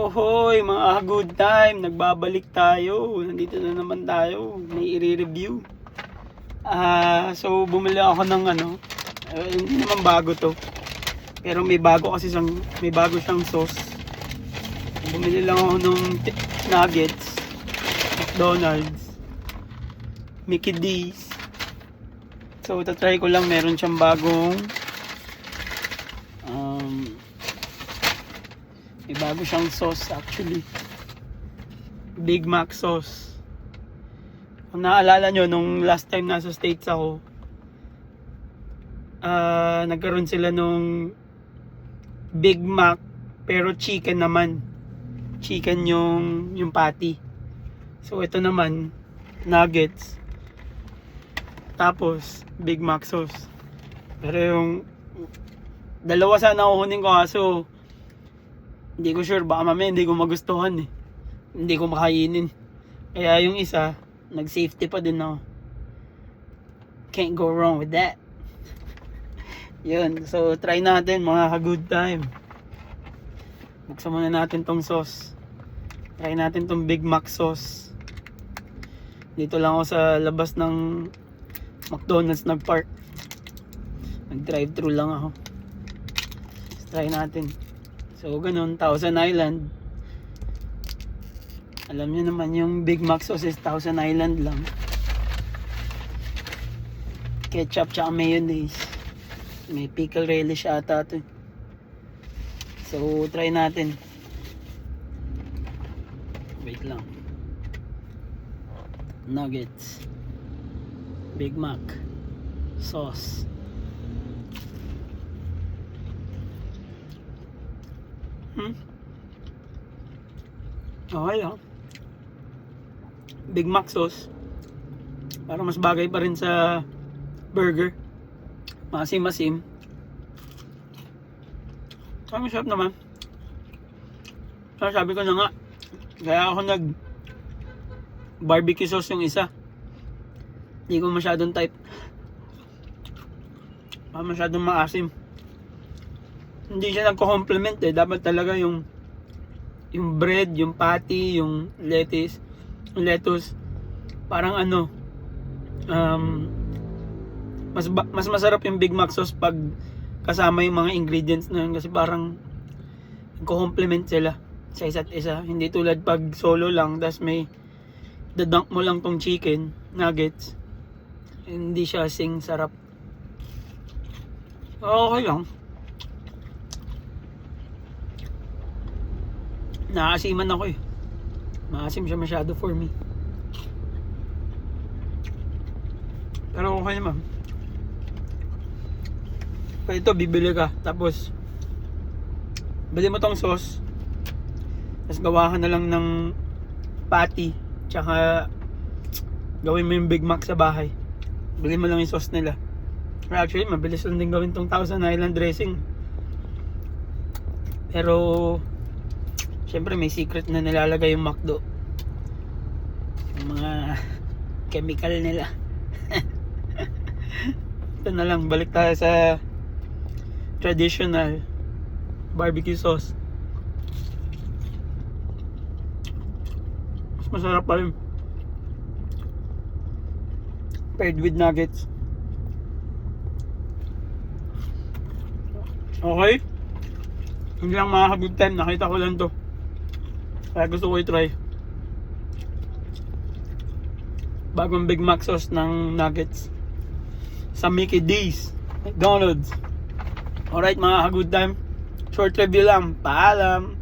Hoy mga good time, nagbabalik tayo. Nandito na naman tayo. May i-review. So bumili ako ng hindi naman bago to. Pero may bago siyang sauce. Bumili lang ako ng nuggets, McDonald's, Mickey D's. So tatry ko lang, meron siyang bagong may bago siyang sauce actually. Big Mac sauce. Kung naalala nyo, nung last time nasa States ako, nagkaroon sila nung Big Mac pero chicken naman. Chicken yung patty. So ito naman, nuggets. Tapos Big Mac sauce. Pero yung dalawa sana kukunin ko, kaso hindi ko sure, baka mamaya hindi ko magustuhan eh. Hindi ko makainin. Kaya yung isa, nag-safety pa din ako. Can't go wrong with that. Yun, so try natin mga ka-good time. Buksan muna natin tong sauce. Try natin tong Big Mac sauce. Dito lang ako sa labas ng McDonald's nag-park. Nag-drive-thru lang ako. Let's try natin. So ganun, Thousand Island. Alam niyo naman yung Big Mac sauce is Thousand Island lang. Ketchup tsaka mayonnaise. May pickle relish ata ito. So try natin. Wait lang. Nuggets, Big Mac sauce. Okay Big Mac sauce. Para mas bagay pa rin sa burger. Masim-masim. Ang sarap naman. Sabi ko na nga, kaya ako nag barbecue sauce yung isa. Hindi ko masyadong type. Masyadong maasim. Hindi siya nagko-complement eh. Dapat talaga yung bread, yung patty, yung lettuce, parang mas masarap yung Big Mac sauce pag kasama yung mga ingredients na yun, kasi parang nagko-complement sila sa isa't isa. Hindi tulad pag solo lang, tas may dadunk mo lang tong chicken nuggets, hindi siya sing sarap. Okay lang. Naasiman ako eh. Maasim siya masyado for me. Pero okay naman. Kaya ito, bibili ka, tapos bili mo tong sauce, tapos gawa ka na lang ng patty, tsaka gawin mo yung Big Mac sa bahay. Bili mo lang yung sauce nila. Actually, mabilis lang din gawin tong Thousand Island dressing. Pero syempre may secret na nilalagay yung McDo. Yung mga chemical nila. Ito na lang, balik tayo sa traditional barbecue sauce. Mas masarap pa rin paired with nuggets. Okay, hindi lang mga good time, nakita ko lang to kaya gusto ko i-try. Bagong Big Mac sauce ng nuggets sa Mickey D's McDonald's. Alright mga good time, short review lang. Paalam.